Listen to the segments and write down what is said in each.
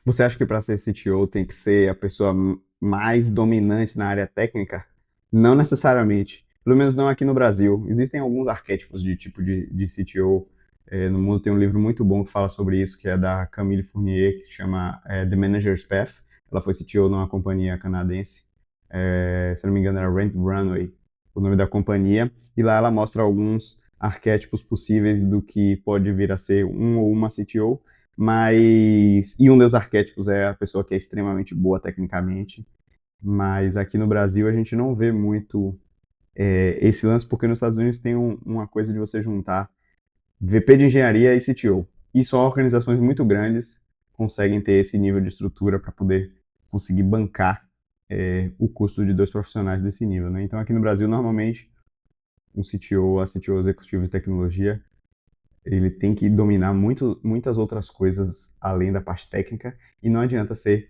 Você acha que para ser CTO tem que ser a pessoa mais dominante na área técnica? Não necessariamente. Pelo menos não aqui no Brasil. Existem alguns arquétipos de tipo de CTO. No mundo tem um livro muito bom que fala sobre isso, que é da Camille Fournier, que chama The Manager's Path. Ela foi CTO numa companhia canadense. Se não me engano, era Rent Runway, o nome da companhia. E lá ela mostra alguns arquétipos possíveis do que pode vir a ser um ou uma CTO. E um dos arquétipos é a pessoa que é extremamente boa tecnicamente, mas aqui no Brasil a gente não vê muito esse lance, porque nos Estados Unidos tem uma coisa de você juntar VP de engenharia e CTO. E só organizações muito grandes conseguem ter esse nível de estrutura para poder conseguir bancar o custo de dois profissionais desse nível, né? Então aqui no Brasil, normalmente, um CTO, a CTO executivo de tecnologia, ele tem que dominar muitas outras coisas além da parte técnica e não adianta ser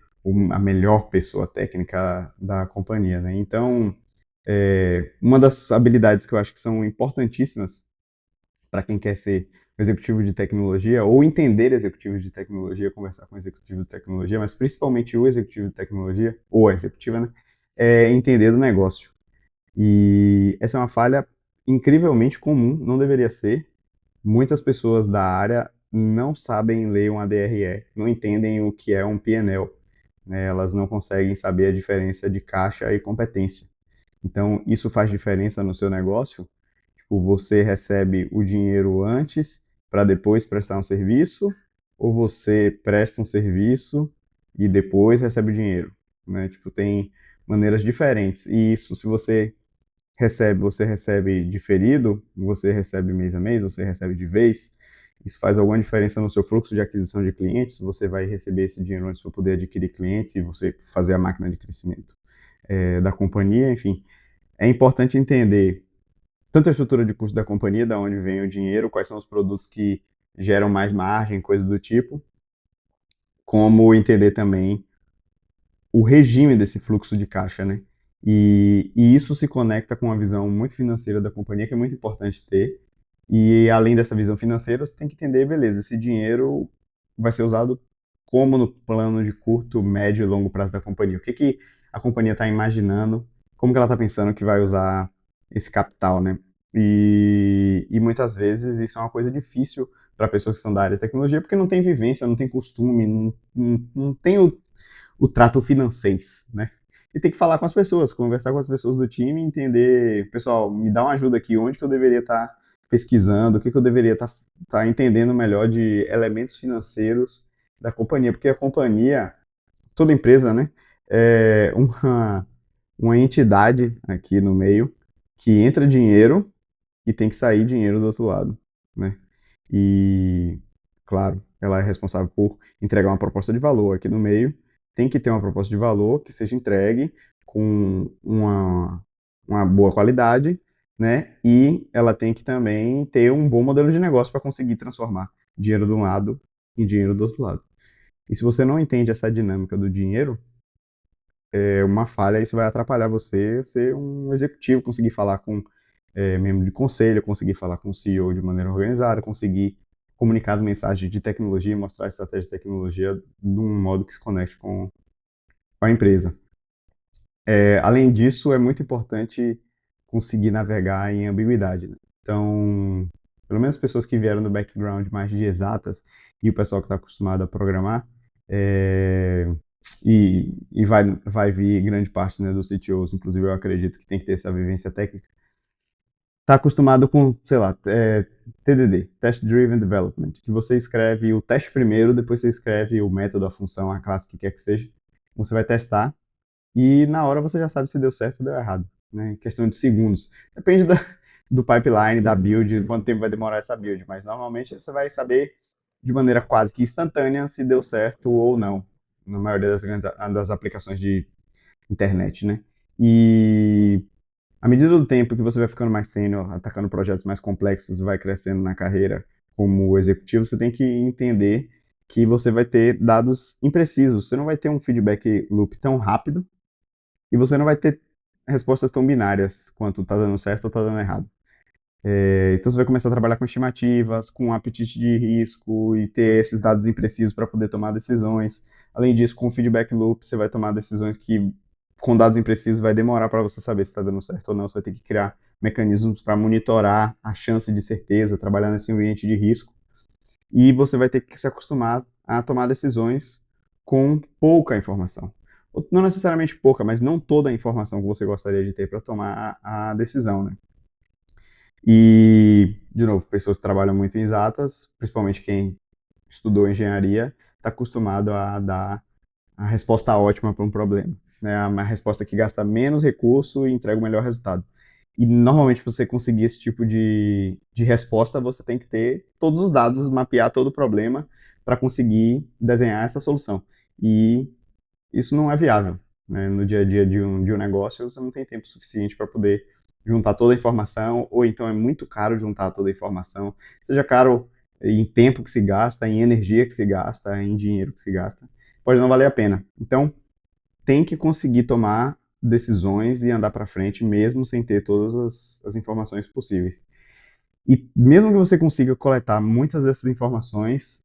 a melhor pessoa técnica da companhia, né? Então, uma das habilidades que eu acho que são importantíssimas para quem quer ser executivo de tecnologia ou entender executivos de tecnologia, conversar com executivos de tecnologia, mas principalmente o executivo de tecnologia ou a executiva, né? É entender do negócio. E essa é uma falha incrivelmente comum, não deveria ser, muitas pessoas da área não sabem ler um ADRE, não entendem o que é um PNL, né? Elas não conseguem saber a diferença de caixa e competência. Então, isso faz diferença no seu negócio? Tipo, você recebe o dinheiro antes para depois prestar um serviço? Ou você presta um serviço e depois recebe o dinheiro, né? Tipo, tem maneiras diferentes. E isso, se você recebe diferido, você recebe mês a mês, você recebe de vez. Isso faz alguma diferença no seu fluxo de aquisição de clientes? Você vai receber esse dinheiro antes para poder adquirir clientes e você fazer a máquina de crescimento da companhia, enfim. É importante entender tanto a estrutura de custo da companhia, da onde vem o dinheiro, quais são os produtos que geram mais margem, coisas do tipo, como entender também o regime desse fluxo de caixa, né? E isso se conecta com uma visão muito financeira da companhia, que é muito importante ter. E além dessa visão financeira, você tem que entender, beleza, esse dinheiro vai ser usado como no plano de curto, médio e longo prazo da companhia. O que, que a companhia está imaginando, como que ela está pensando que vai usar esse capital, né? E muitas vezes isso é uma coisa difícil para pessoas que são da área de tecnologia, porque não tem vivência, não tem costume, não tem o trato financeiro, né? E tem que falar com as pessoas, conversar com as pessoas do time, entender, pessoal, me dá uma ajuda aqui, onde que eu deveria estar pesquisando, o que que eu deveria estar entendendo melhor de elementos financeiros da companhia, porque a companhia, toda empresa, né, é uma entidade aqui no meio que entra dinheiro e tem que sair dinheiro do outro lado, né? E, claro, ela é responsável por entregar uma proposta de valor aqui no meio. Tem que ter uma proposta de valor que seja entregue com uma boa qualidade, né? E ela tem que também ter um bom modelo de negócio para conseguir transformar dinheiro de um lado em dinheiro do outro lado. E se você não entende essa dinâmica do dinheiro, uma falha, isso vai atrapalhar você ser um executivo, conseguir falar com membro de conselho, conseguir falar com o CEO de maneira organizada, conseguir comunicar as mensagens de tecnologia e mostrar a estratégia de tecnologia de um modo que se conecte com a empresa. Além disso, é muito importante conseguir navegar em ambiguidade, né? Então, pelo menos pessoas que vieram do background mais de exatas e o pessoal que está acostumado a programar, é, e vai vir grande parte, né, dos CTOs, inclusive eu acredito que tem que ter essa vivência técnica, está acostumado com, sei lá, TDD, Test Driven Development, que você escreve o teste primeiro, depois você escreve o método, a função, a classe, o que quer que seja, você vai testar, e na hora você já sabe se deu certo ou deu errado, né? Em questão de segundos. Depende do pipeline, da build, quanto tempo vai demorar essa build, mas normalmente você vai saber de maneira quase que instantânea se deu certo ou não, na maioria das aplicações de internet, né? E à medida do tempo que você vai ficando mais sênior, atacando projetos mais complexos, vai crescendo na carreira como executivo, você tem que entender que você vai ter dados imprecisos, você não vai ter um feedback loop tão rápido e você não vai ter respostas tão binárias quanto tá dando certo ou tá dando errado. Então você vai começar a trabalhar com estimativas, com apetite de risco e ter esses dados imprecisos para poder tomar decisões. Além disso, com o feedback loop, você vai tomar decisões que, com dados imprecisos, vai demorar para você saber se está dando certo ou não. Você vai ter que criar mecanismos para monitorar a chance de certeza, trabalhar nesse ambiente de risco. E você vai ter que se acostumar a tomar decisões com pouca informação. Não necessariamente pouca, mas não toda a informação que você gostaria de ter para tomar a decisão, né? E, de novo, pessoas que trabalham muito em exatas, principalmente quem estudou engenharia, está acostumado a dar a resposta ótima para um problema, né? Uma resposta que gasta menos recurso e entrega o melhor resultado. E, normalmente, para você conseguir esse tipo de resposta, você tem que ter todos os dados, mapear todo o problema para conseguir desenhar essa solução. E isso não é viável, né? No dia a dia de um negócio, você não tem tempo suficiente para poder juntar toda a informação, ou então é muito caro juntar toda a informação, seja caro em tempo que se gasta, em energia que se gasta, em dinheiro que se gasta, pode não valer a pena. Então, tem que conseguir tomar decisões e andar para frente, mesmo sem ter todas as informações possíveis. E mesmo que você consiga coletar muitas dessas informações,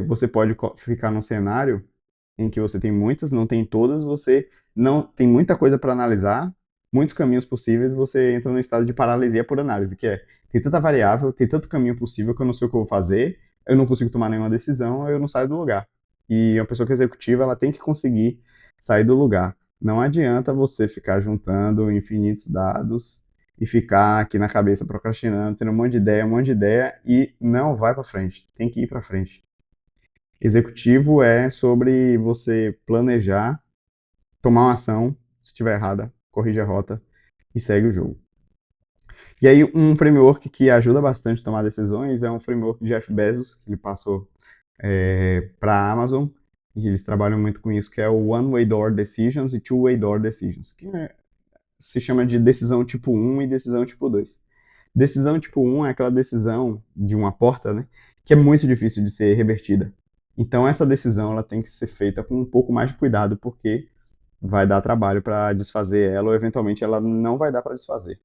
você pode ficar num cenário em que você tem muitas, não tem todas, você não tem muita coisa para analisar, muitos caminhos possíveis, você entra num estado de paralisia por análise, que é, tem tanta variável, tem tanto caminho possível que eu não sei o que eu vou fazer, eu não consigo tomar nenhuma decisão, eu não saio do lugar. E uma pessoa que é executiva, ela tem que conseguir sair do lugar. Não adianta você ficar juntando infinitos dados e ficar aqui na cabeça procrastinando, tendo um monte de ideia e não vai para frente. Tem que ir para frente. Executivo é sobre você planejar, tomar uma ação, se estiver errada, corrige a rota e segue o jogo. E aí, um framework que ajuda bastante a tomar decisões é um framework de Jeff Bezos, que ele passou para a Amazon, e eles trabalham muito com isso, que é o One-Way Door Decisions e Two-Way Door Decisions, que se chama de decisão tipo 1 e decisão tipo 2. Decisão tipo 1 é aquela decisão de uma porta, né, que é muito difícil de ser revertida. Então, essa decisão ela tem que ser feita com um pouco mais de cuidado, porque vai dar trabalho para desfazer ela, ou eventualmente ela não vai dar para desfazer.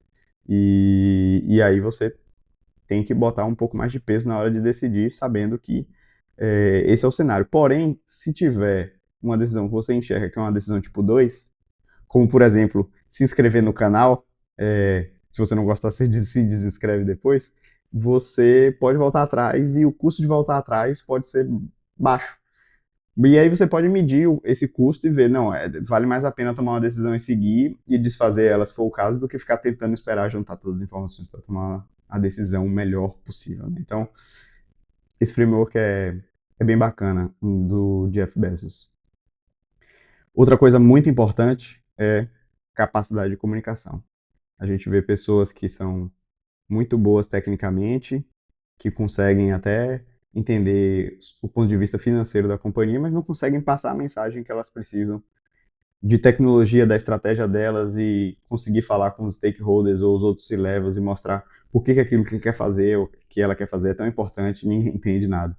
E aí você tem que botar um pouco mais de peso na hora de decidir, sabendo que esse é o cenário. Porém, se tiver uma decisão que você enxerga que é uma decisão tipo 2, como por exemplo, se inscrever no canal, se você não gostar, você se desinscreve depois, você pode voltar atrás e o custo de voltar atrás pode ser baixo. E aí você pode medir esse custo e ver, não, vale mais a pena tomar uma decisão e seguir e desfazer ela, se for o caso, do que ficar tentando esperar juntar todas as informações para tomar a decisão melhor possível, né? Então, esse framework é bem bacana, do Jeff Bezos. Outra coisa muito importante é capacidade de comunicação. A gente vê pessoas que são muito boas tecnicamente, que conseguem até entender o ponto de vista financeiro da companhia, mas não conseguem passar a mensagem que elas precisam de tecnologia, da estratégia delas e conseguir falar com os stakeholders ou os outros C-levels e mostrar por que aquilo que ele quer fazer ou que ela quer fazer é tão importante, ninguém entende nada.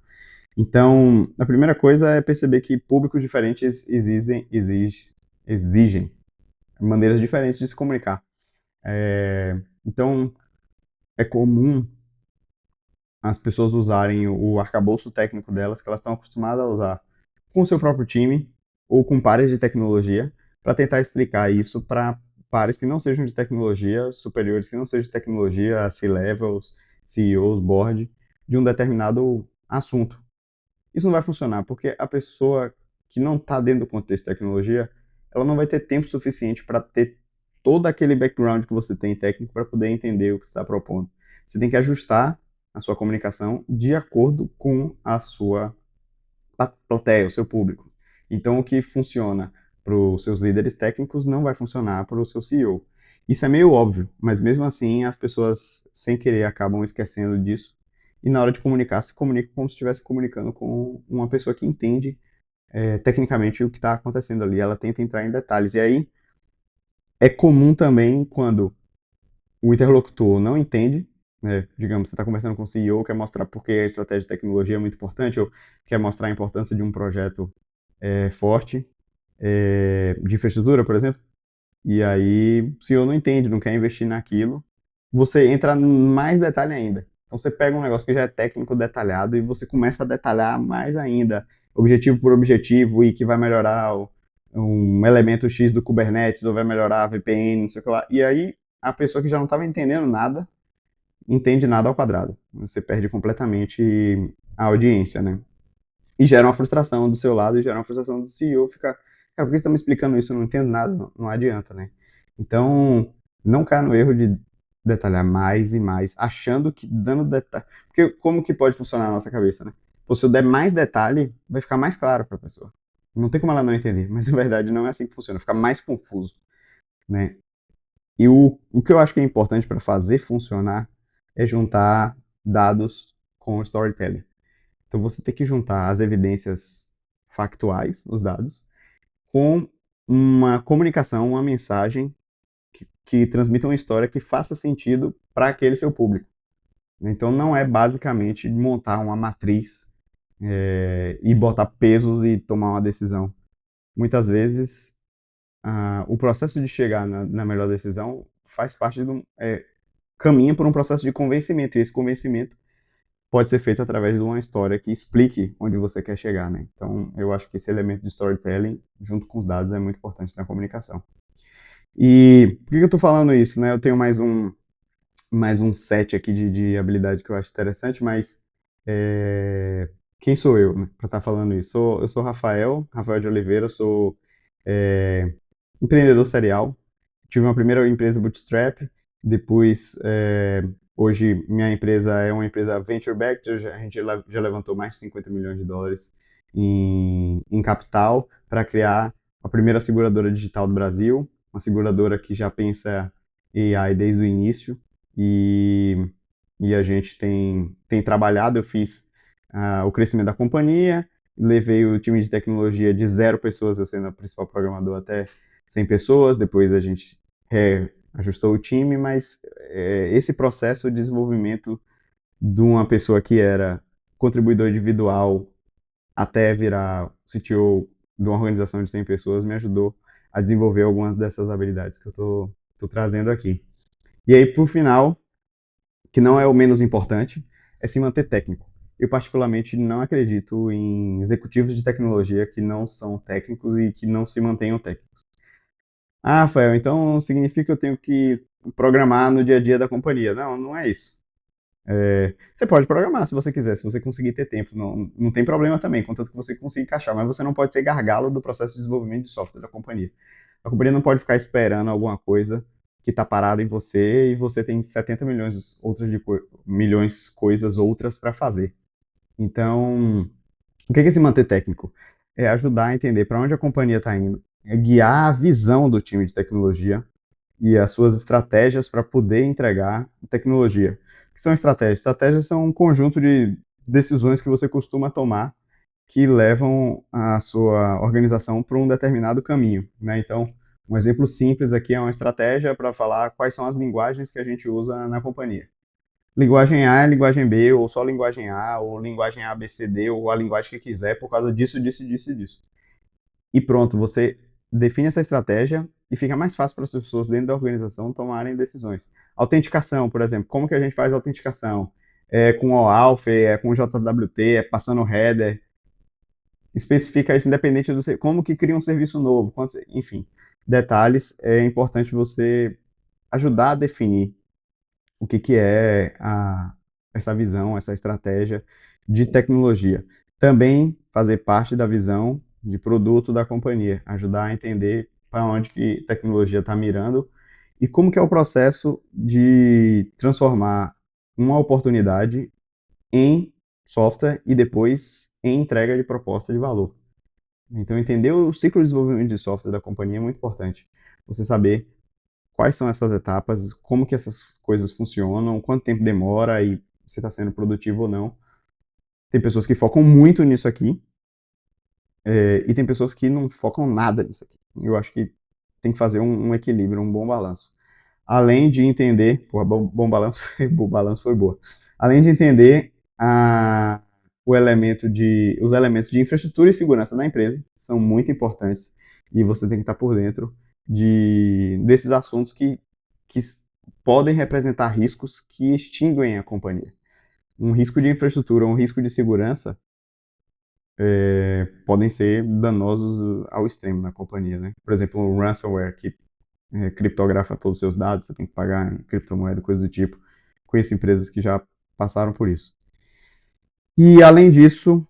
Então, a primeira coisa é perceber que públicos diferentes exigem maneiras diferentes de se comunicar. Então, é comum as pessoas usarem o arcabouço técnico delas, que elas estão acostumadas a usar com o seu próprio time ou com pares de tecnologia, para tentar explicar isso para pares que não sejam de tecnologia, superiores que não sejam de tecnologia, C-levels, CEOs, board, de um determinado assunto. Isso não vai funcionar, porque a pessoa que não está dentro do contexto de tecnologia, ela não vai ter tempo suficiente para ter todo aquele background que você tem técnico para poder entender o que você está propondo. Você tem que ajustar a sua comunicação de acordo com a sua plateia, o seu público. Então, o que funciona para os seus líderes técnicos não vai funcionar para o seu CEO. Isso é meio óbvio, mas mesmo assim as pessoas, sem querer, acabam esquecendo disso. E na hora de comunicar, se comunica como se estivesse comunicando com uma pessoa que entende tecnicamente o que está acontecendo ali. Ela tenta entrar em detalhes. E aí é comum também quando o interlocutor não entende, né? Digamos, você está conversando com o CEO, quer mostrar por que a estratégia de tecnologia é muito importante, ou quer mostrar a importância de um projeto forte, de infraestrutura, por exemplo, e aí o CEO não entende, não quer investir naquilo, você entra em mais detalhe ainda. Então você pega um negócio que já é técnico detalhado e você começa a detalhar mais ainda, objetivo por objetivo, e que vai melhorar um elemento X do Kubernetes, ou vai melhorar a VPN, não sei o que lá. E aí a pessoa que já não estava entendendo nada, entende nada ao quadrado. Você perde completamente a audiência, né? E gera uma frustração do seu lado, e gera uma frustração do CEO, fica, cara, por que você está me explicando isso? Eu não entendo nada, não adianta, né? Então, não caia no erro de detalhar mais e mais, achando que dando detalhe. Porque como que pode funcionar na nossa cabeça, né? Pô, se eu der mais detalhe, vai ficar mais claro para a pessoa. Não tem como ela não entender, mas na verdade não é assim que funciona, fica mais confuso, né? E o que eu acho que é importante para fazer funcionar é juntar dados com storytelling. Então você tem que juntar as evidências factuais, os dados, com uma comunicação, uma mensagem que transmita uma história que faça sentido para aquele seu público. Então não é basicamente montar uma matriz e botar pesos e tomar uma decisão. Muitas vezes o processo de chegar na melhor decisão faz parte caminha por um processo de convencimento, e esse convencimento pode ser feito através de uma história que explique onde você quer chegar, né? Então, eu acho que esse elemento de storytelling, junto com os dados, é muito importante na comunicação. E por que eu estou falando isso, né? Eu tenho mais um set aqui de habilidade que eu acho interessante, mas quem sou eu, né, para estar falando isso? Eu sou Rafael de Oliveira, eu sou é, empreendedor serial. Tive uma primeira empresa bootstrap, depois, hoje, minha empresa é uma empresa venture-backed, a gente já levantou mais de 50 milhões de dólares em capital para criar a primeira seguradora digital do Brasil, uma seguradora que já pensa AI desde o início, e, e a gente tem trabalhado. Eu fiz o crescimento da companhia, levei o time de tecnologia de 0 pessoas, eu sendo o principal programador, até 100 pessoas, depois a gente ajustou o time, mas esse processo de desenvolvimento de uma pessoa que era contribuidor individual até virar CTO de uma organização de 100 pessoas me ajudou a desenvolver algumas dessas habilidades que eu tô trazendo aqui. E aí, por final, que não é o menos importante, é se manter técnico. Eu, particularmente, não acredito em executivos de tecnologia que não são técnicos e que não se mantenham técnicos. Ah, Rafael, então significa que eu tenho que programar no dia a dia da companhia. Não, não é isso. Você pode programar se você quiser, se você conseguir ter tempo. Não, não tem problema também, contanto que você consiga encaixar, mas você não pode ser gargalo do processo de desenvolvimento de software da companhia. A companhia não pode ficar esperando alguma coisa que está parada em você, e você tem 70 milhões outras milhões coisas outras para fazer. Então, o que é se manter técnico? É ajudar a entender para onde a companhia está indo, é guiar a visão do time de tecnologia e as suas estratégias para poder entregar tecnologia. O que são estratégias? Estratégias são um conjunto de decisões que você costuma tomar que levam a sua organização para um determinado caminho, né? Então, um exemplo simples aqui é uma estratégia para falar quais são as linguagens que a gente usa na companhia. Linguagem A é linguagem B, ou só linguagem A, ou linguagem A, B, C, D, ou a linguagem que quiser, por causa disso, disso, disso e disso. E pronto, você define essa estratégia e fica mais fácil para as pessoas dentro da organização tomarem decisões. Autenticação, por exemplo, como que a gente faz autenticação? É com OAuth, é com JWT, é passando header, especifica isso independente do como que cria um serviço novo, enfim, detalhes. É importante você ajudar a definir o que é essa visão, essa estratégia de tecnologia. Também fazer parte da visão de produto da companhia, ajudar a entender para onde que a tecnologia está mirando e como que é o processo de transformar uma oportunidade em software e depois em entrega de proposta de valor. Então, entender o ciclo de desenvolvimento de software da companhia é muito importante. Você saber quais são essas etapas, como que essas coisas funcionam, quanto tempo demora e se está sendo produtivo ou não. Tem pessoas que focam muito nisso aqui, e tem pessoas que não focam nada nisso aqui. Eu acho que tem que fazer um equilíbrio, um bom balanço. Além de entender, pô, bom balanço, bom balanço foi boa. Além de entender os elementos de infraestrutura e segurança da empresa, são muito importantes, e você tem que estar por dentro desses assuntos que podem representar riscos que extinguem a companhia. Um risco de infraestrutura, um risco de segurança podem ser danosos ao extremo na companhia, né? Por exemplo, um ransomware que criptografa todos os seus dados, você tem que pagar em criptomoeda, coisa do tipo. Conheço empresas que já passaram por isso. E, além disso,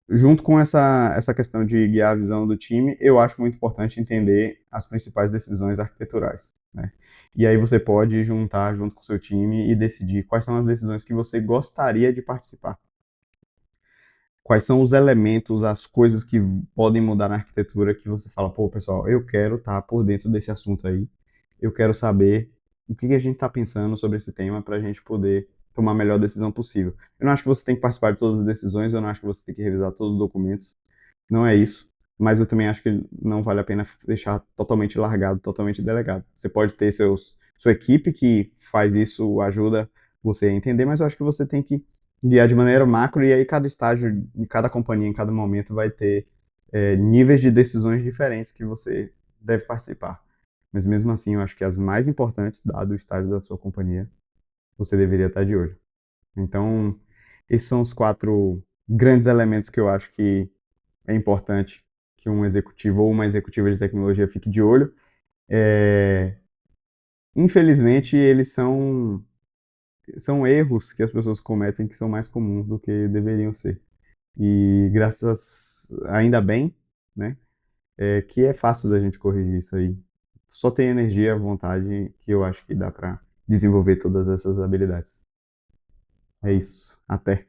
junto com essa questão de guiar a visão do time, eu acho muito importante entender as principais decisões arquiteturais, né? E aí você pode juntar junto com o seu time e decidir quais são as decisões que você gostaria de participar. Quais são os elementos, as coisas que podem mudar na arquitetura que você fala, pô, pessoal, eu quero estar por dentro desse assunto aí, eu quero saber o que a gente está pensando sobre esse tema para a gente poder tomar a melhor decisão possível. Eu não acho que você tem que participar de todas as decisões, eu não acho que você tem que revisar todos os documentos, não é isso, mas eu também acho que não vale a pena deixar totalmente largado, totalmente delegado. Você pode ter sua equipe que faz isso, ajuda você a entender, mas eu acho que você tem que guiar de maneira macro, e aí cada estágio, em cada companhia, em cada momento, vai ter níveis de decisões diferentes que você deve participar. Mas mesmo assim, eu acho que as mais importantes, dado o estágio da sua companhia, você deveria estar de olho. Então, esses são os 4 grandes elementos que eu acho que é importante que um executivo ou uma executiva de tecnologia fique de olho. É, Infelizmente, eles são erros que as pessoas cometem que são mais comuns do que deveriam ser. E ainda bem, né, que é fácil da gente corrigir isso aí. Só tem energia, vontade, que eu acho que dá para desenvolver todas essas habilidades. É isso. Até.